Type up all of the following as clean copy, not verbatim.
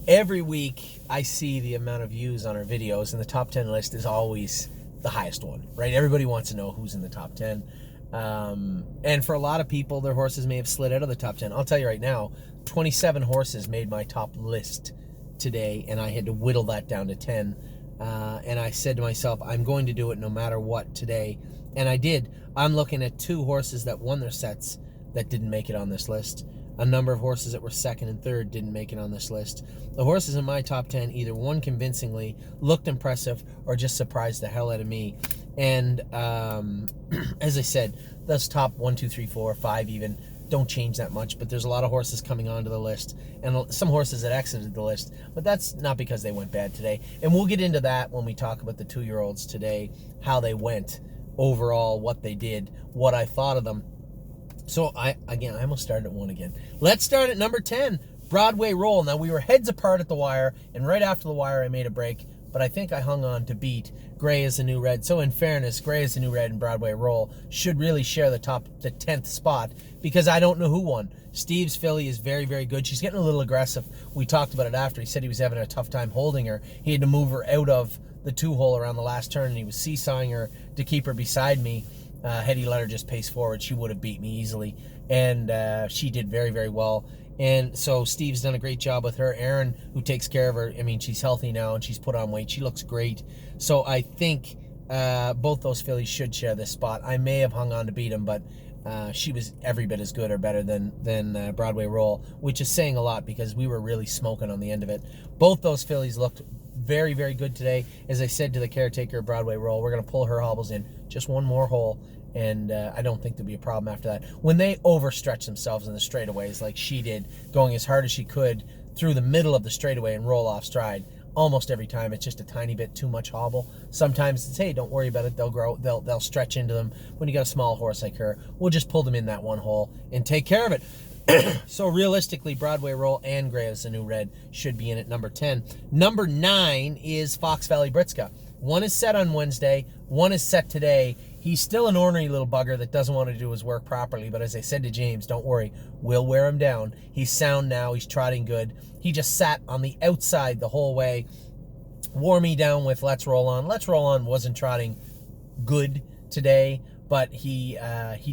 every week I see the amount of views on our videos, and the top 10 list is always the highest one, right? Everybody wants to know who's in the top 10. And for a lot of people, their horses may have slid out of the top 10. I'll tell you right now, 27 horses made my top list today, and I had to whittle that down to 10. And I said to myself, I'm going to do it no matter what today. And I did. I'm looking at 2 horses that won their sets that didn't make it on this list. A number of horses that were second and third didn't make it on this list. The horses in my top 10 either won convincingly, looked impressive, or just surprised the hell out of me. And as I said, those top 1, 2, 3, 4, 5 even don't change that much, but there's a lot of horses coming onto the list and some horses that exited the list, but that's not because they went bad today. And we'll get into that when we talk about the 2-year-olds today, how they went overall, what they did, what I thought of them. So I almost started at 1 again. Let's start at number 10, Broadway Roll. Now, we were heads apart at the wire, and right after the wire I made a break, but I think I hung on to beat Gray is the New Red. So in fairness, Gray is the New Red and Broadway Roll should really share the 10th spot, because I don't know who won. Steve's filly is very, very good. She's getting a little aggressive. We talked about it after. He said he was having a tough time holding her. He had to move her out of the 2-hole around the last turn, and he was seesawing her to keep her beside me. Had he let her just pace forward, she would have beat me easily. And she did very, very well. And so Steve's done a great job with her. Erin, who takes care of her, I mean, she's healthy now and she's put on weight. She looks great. So I think both those fillies should share this spot. I may have hung on to beat them, but she was every bit as good or better than Broadway Roll, which is saying a lot because we were really smoking on the end of it. Both those fillies looked very, very good today. As I said to the caretaker of Broadway Roll, we're going to pull her hobbles in just one more hole, and I don't think there'll be a problem after that. When they overstretch themselves in the straightaways like she did, going as hard as she could through the middle of the straightaway and roll off stride, almost every time it's just a tiny bit too much hobble. Sometimes it's, hey, don't worry about it, they'll grow, they'll stretch into them. When you got a small horse like her, we'll just pull them in that one hole and take care of it. So realistically, Broadway Roll and Gray is the New Red should be in at number 10. Number 9 is Fox Valley Britska. One is set on Wednesday, one is set today. He's still an ornery little bugger that doesn't want to do his work properly, but as I said to James, don't worry, we'll wear him down. He's sound now, he's trotting good. He just sat on the outside the whole way, wore me down with Let's Roll On. Let's Roll On wasn't trotting good today, but he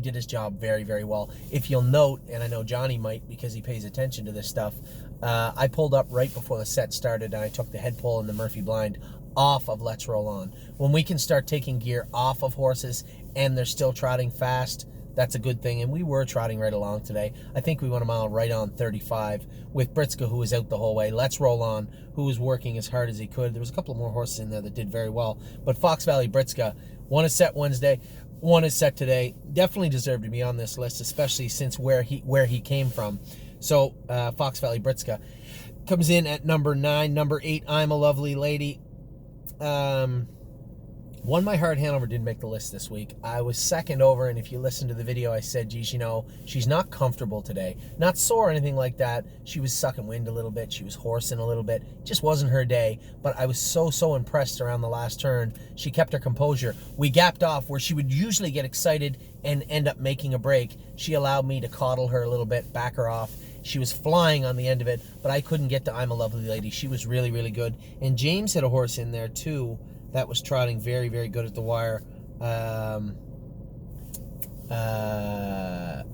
did his job very, very well. If you'll note, and I know Johnny might because he pays attention to this stuff, I pulled up right before the set started and I took the head pull and the Murphy blind off of Let's Roll On. When we can start taking gear off of horses and they're still trotting fast, that's a good thing. And we were trotting right along today. I think we went a mile right on 35 with Britska, who was out the whole way. Let's Roll On, who was working as hard as he could. There was a couple more horses in there that did very well. But Fox Valley Britska, one is set Wednesday, one is set today. Definitely deserved to be on this list, especially since where he came from. So Fox Valley Britska comes in at number 9. Number 8, I'm a Lovely Lady. One My Heart Hanover didn't make the list this week. I was second over, and if you listen to the video, I said, geez, you know, she's not comfortable today. Not sore or anything like that. She was sucking wind a little bit. She was horsing a little bit. Just wasn't her day, but I was so impressed around the last turn. She kept her composure. We gapped off where she would usually get excited and end up making a break. She allowed me to coddle her a little bit, back her off. She was flying on the end of it, but I couldn't get to I'm a Lovely Lady. She was really, really good. And James had a horse in there, too, that was trotting very, very good at the wire.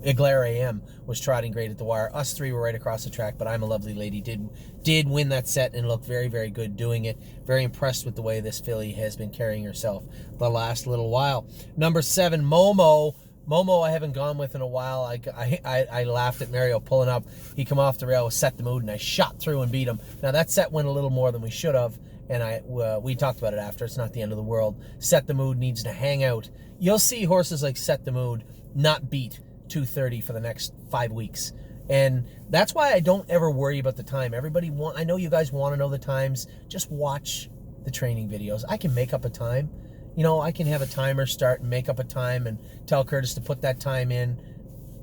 Iglair AM was trotting great at the wire. Us three were right across the track, but I'm a Lovely Lady did win that set and looked very, very good doing it. Very impressed with the way this filly has been carrying herself the last little while. Number 7, Momo. Momo I haven't gone with in a while. I laughed at Mario pulling up. He come off the rail with Set the Mood, and I shot through and beat him. Now, that set went a little more than we should have, and we talked about it after. It's not the end of the world. Set the Mood needs to hang out. You'll see horses like Set the Mood not beat 2:30 for the next 5 weeks. And that's why I don't ever worry about the time. I know you guys want to know the times. Just watch the training videos. I can make up a time. You know, I can have a timer start and make up a time and tell Curtis to put that time in.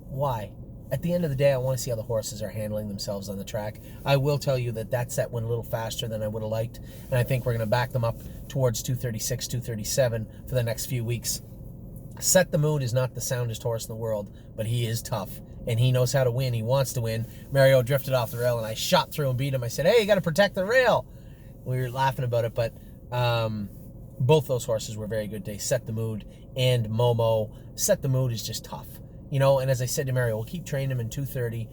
Why? At the end of the day, I want to see how the horses are handling themselves on the track. I will tell you that set went a little faster than I would have liked, and I think we're going to back them up towards 236, 237 for the next few weeks. Set the Mood is not the soundest horse in the world, but he is tough, and he knows how to win. He wants to win. Mario drifted off the rail, and I shot through and beat him. I said, hey, you got to protect the rail. We were laughing about it, but both those horses were very good today. Set the Mood and Momo. Set the Mood is just tough. And as I said to Mario, we'll keep training him in 230,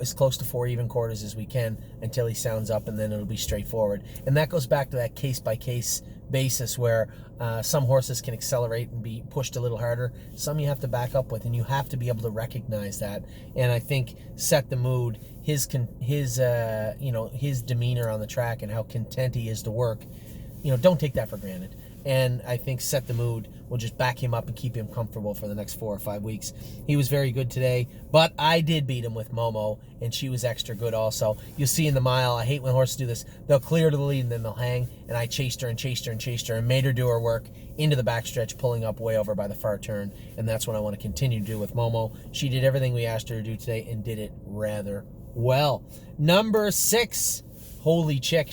as close to 4 even quarters as we can until he sounds up, and then it'll be straightforward. And that goes back to that case-by-case basis where some horses can accelerate and be pushed a little harder. Some you have to back up with, and you have to be able to recognize that. And I think Set the Mood, his demeanor on the track and how content he is to work, don't take that for granted. And I think Set the Mood will just back him up and keep him comfortable for the next 4 or 5 weeks. He was very good today, but I did beat him with Momo, and she was extra good also. You'll see in the mile, I hate when horses do this. They'll clear to the lead, and then they'll hang, and I chased her and made her do her work into the backstretch, pulling up way over by the far turn, and that's what I want to continue to do with Momo. She did everything we asked her to do today and did it rather well. Number 6, Holy Chick.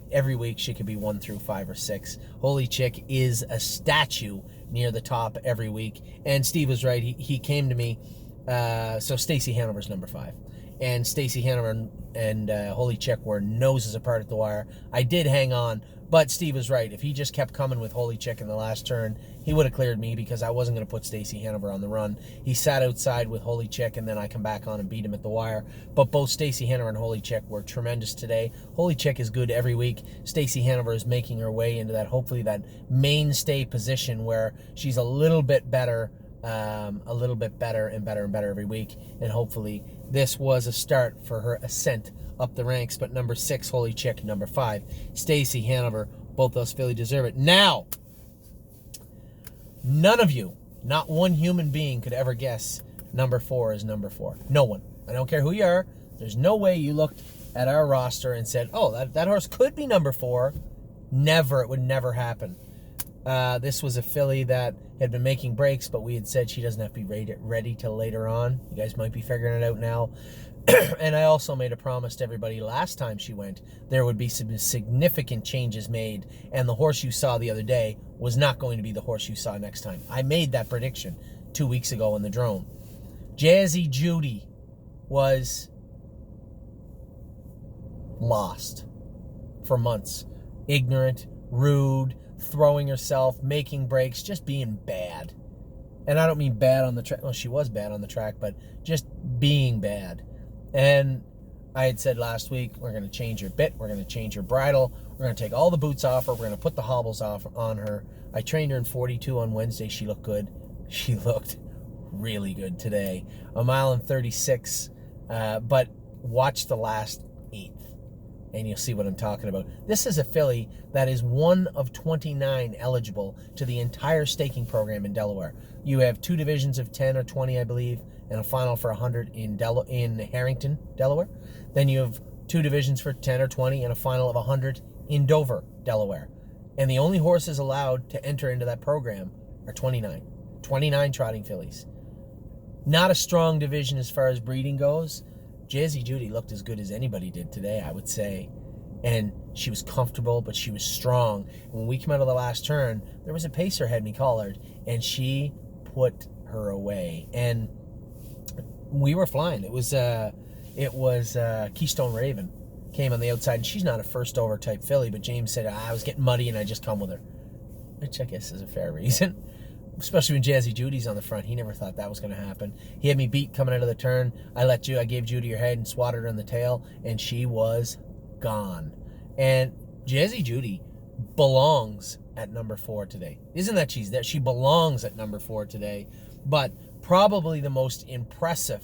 Every week she could be 1 through 5 or 6. Holy Chick is a statue near the top every week. And Steve was right. He came to me. So Stacy Hanover's number 5. And Stacy Hanover and Holy Chick were noses apart at the wire. I did hang on, but Steve was right. If he just kept coming with Holy Chick in the last turn, he would have cleared me because I wasn't going to put Stacy Hanover on the run. He sat outside with Holy Chick, and then I come back on and beat him at the wire. But both Stacy Hanover and Holy Chick were tremendous today. Holy Chick is good every week. Stacy Hanover is making her way into that, hopefully that mainstay position where she's a little bit better and better every week. And hopefully this was a start for her ascent up the ranks. But number 6, Holy Chick. Number 5, Stacy Hanover. Both those filly deserve it. Now, none of you, not one human being could ever guess number 4 is number 4. No one. I don't care who you are. There's no way you looked at our roster and said, oh, that horse could be number 4. Never. It would never happen. This was a filly that had been making breaks, but we had said she doesn't have to be ready till later on. You guys might be figuring it out now. And I also made a promise to everybody last time she went, there would be some significant changes made, and the horse you saw the other day was not going to be the horse you saw next time. I made that prediction 2 weeks ago in the drone. Jazzy Judy was lost for months. Ignorant, rude, throwing herself, making breaks, just being bad. And I don't mean bad on the track. Well, she was bad on the track, but just being bad. And I had said last week, we're going to change her bit, we're going to change her bridle, we're going to take all the boots off her, we're going to put the hobbles off on her. I trained her in 42 on Wednesday. She looked good. She looked really good today. 1 mile and 36, but watch the last 8th, and you'll see what I'm talking about. This is a filly that is one of 29 eligible to the entire staking program in Delaware. You have 2 divisions of 10 or 20, I believe, and a final for 100 in Harrington, Delaware. Then you have 2 divisions for 10 or 20 and a final of 100 in Dover, Delaware. And the only horses allowed to enter into that program are 29. 29 trotting fillies. Not a strong division as far as breeding goes. Jazzy Judy looked as good as anybody did today, I would say. And she was comfortable, but she was strong. When we came out of the last turn, there was a pacer had me collared, and she put her away. And we were flying. It was Keystone Raven came on the outside, and she's not a first over type filly, but James said, I was getting muddy and I just come with her, which I guess is a fair reason, especially when Jazzy Judy's on the front. He never thought that was going to happen. He had me beat coming out of the turn. I gave Judy her head and swatted her on the tail, and she was gone. And Jazzy Judy belongs at number 4 today. Isn't that she's there? She belongs at number 4 today. But probably the most impressive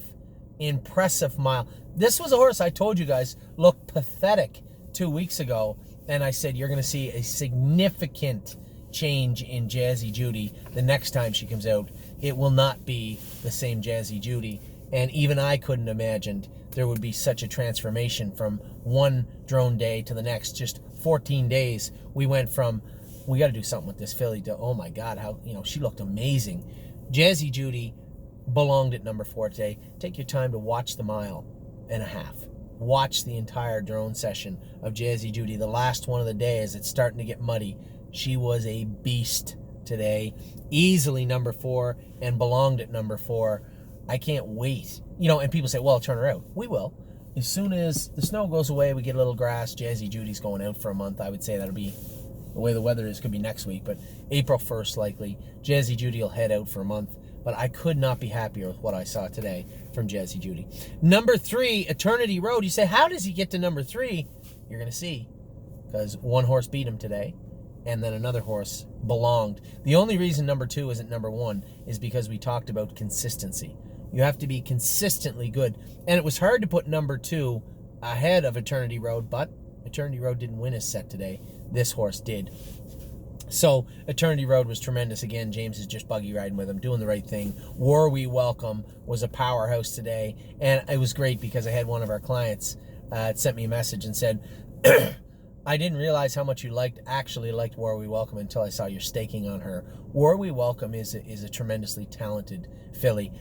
mile. This was a horse I told you guys looked pathetic 2 weeks ago, and I said you're going to see a significant change in Jazzy Judy the next time she comes out. It will not be the same Jazzy Judy, and even I couldn't imagine there would be such a transformation from one drone day to the next. Just 14 days, we went from, we got to do something with this filly, to, oh my God, how, she looked amazing. Jazzy Judy belonged at number 4 today. Take your time to watch the mile and a half. Watch the entire drone session of Jazzy Judy, the last one of the day as it's starting to get muddy. She was a beast today. Easily number 4 and belonged at number 4. I can't wait. And people say, well, turn her out. We will. As soon as the snow goes away, we get a little grass. Jazzy Judy's going out for a month. I would say that'll be, the way the weather is, could be next week, but April 1st likely. Jazzy Judy will head out for a month. But I could not be happier with what I saw today from Jazzy Judy. Number 3, Eternity Road. You say, how does he get to number 3? You're going to see. Because one horse beat him today, and then another horse belonged. The only reason number 2 isn't number 1 is because we talked about consistency. You have to be consistently good. And it was hard to put number 2 ahead of Eternity Road, but Eternity Road didn't win his set today. This horse did. So Eternity Road was tremendous. Again, James is just buggy riding with him, doing the right thing. War We Welcome was a powerhouse today. And it was great because I had one of our clients sent me a message and said, I didn't realize how much you actually liked War We Welcome until I saw your staking on her. War We Welcome is a tremendously talented filly.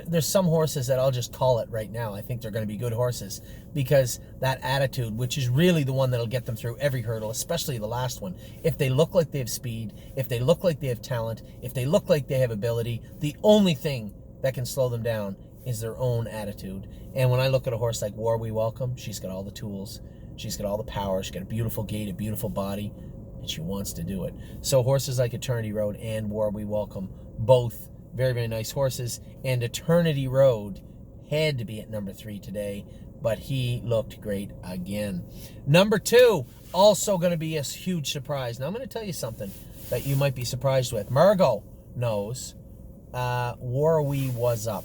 There's some horses that I'll just call it right now. I think they're going to be good horses because that attitude, which is really the one that'll get them through every hurdle, especially the last one. If they look like they have speed, if they look like they have talent, if they look like they have ability, the only thing that can slow them down is their own attitude. And when I look at a horse like War We Welcome, she's got all the tools. She's got all the power. She's got a beautiful gait, a beautiful body, and she wants to do it. So horses like Eternity Road and War We Welcome, both very, very nice horses. And Eternity Road had to be at number 3 today, but he looked great again. Number 2, also going to be a huge surprise. Now, I'm going to tell you something that you might be surprised with. Margot knows War We Was Up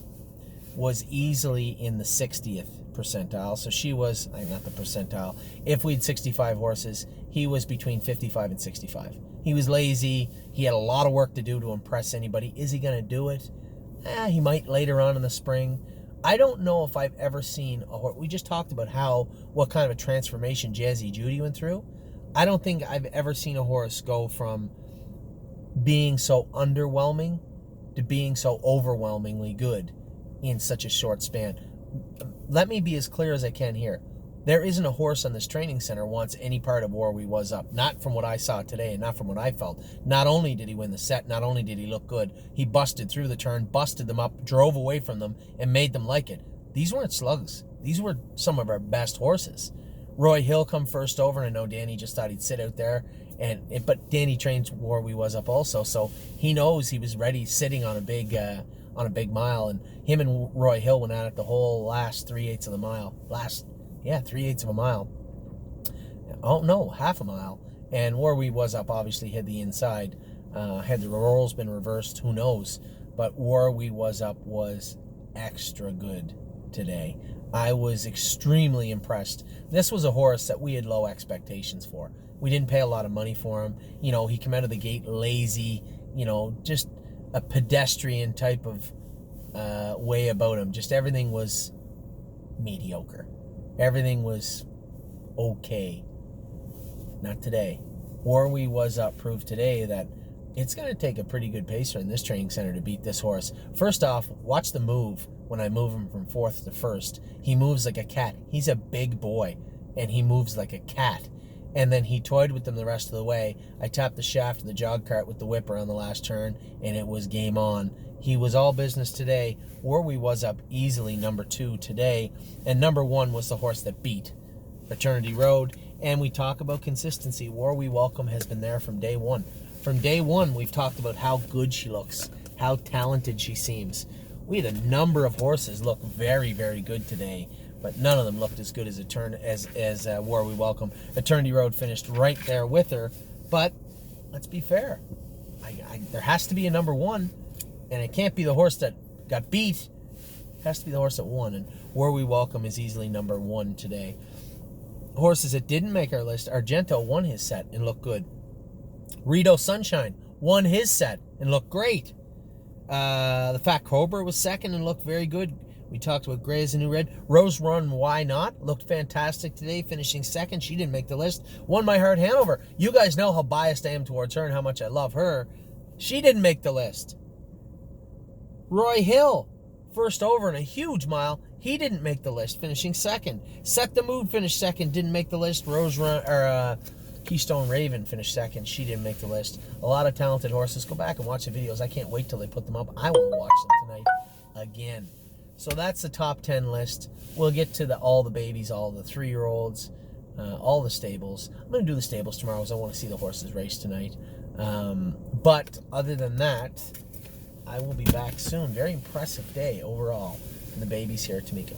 was easily in the 60th percentile. So she was, not the percentile. If we had 65 horses, he was between 55 and 65. He was lazy. He had a lot of work to do to impress anybody. Is he going to do it? He might later on in the spring. I don't know if I've ever seen a horse. We just talked about what kind of a transformation Jazzy Judy went through. I don't think I've ever seen a horse go from being so underwhelming to being so overwhelmingly good in such a short span. Let me be as clear as I can here. There isn't a horse on this training center wants any part of War We Was Up. Not from what I saw today and not from what I felt. Not only did he win the set, not only did he look good, he busted through the turn, busted them up, drove away from them, and made them like it. These weren't slugs. These were some of our best horses. Roy Hill come first over, and I know Danny just thought he'd sit out there. But Danny trains War We Was Up also, so he knows he was ready sitting on a big mile, and him and Roy Hill went at it the whole last 3/8 of the mile. 3/8 of a mile. Oh, no, half a mile. And War We Was Up obviously had the inside. Had the rolls been reversed, who knows? But War We Was Up was extra good today. I was extremely impressed. This was a horse that we had low expectations for. We didn't pay a lot of money for him. He came out of the gate lazy, just a pedestrian type of way about him. Just everything was mediocre. Everything was okay. Not today. War We Was Up proved today that it's going to take a pretty good pacer in this training center to beat this horse. First off, watch the move when I move him from 4th to 1st. He moves like a cat. He's a big boy, and he moves like a cat. And then he toyed with them the rest of the way. I tapped the shaft of the jog cart with the whipper on the last turn, and it was game on. He was all business today. War We Was Up easily number 2 today, and number 1 was the horse that beat Eternity Road. And we talk about consistency. War We Welcome has been there from day 1. From day 1, we've talked about how good she looks, how talented she seems. We had a number of horses look very, very good today, but none of them looked as good as War We Welcome. Eternity Road finished right there with her, but let's be fair. There has to be a number 1, and it can't be the horse that got beat. It has to be the horse that won, and War We Welcome is easily number 1 today. Horses that didn't make our list, Argento won his set and looked good. Rito Sunshine won his set and looked great. The Fat Cobra was second and looked very good. We talked about Gray as a New Red. Rose Run Why Not looked fantastic today, finishing second. She didn't make the list. Won My Heart Hanover. You guys know how biased I am towards her and how much I love her. She didn't make the list. Roy Hill, first over in a huge mile. He didn't make the list, finishing second. Set the Mood finished second, didn't make the list. Keystone Raven finished second. She didn't make the list. A lot of talented horses. Go back and watch the videos. I can't wait till they put them up. I want to watch them tonight again. So that's the top 10 list. We'll get to all the babies, all the 3-year-olds, all the stables. I'm going to do the stables tomorrow because I want to see the horses race tonight. But other than that, I will be back soon. Very impressive day overall. And the babies here at Tamika.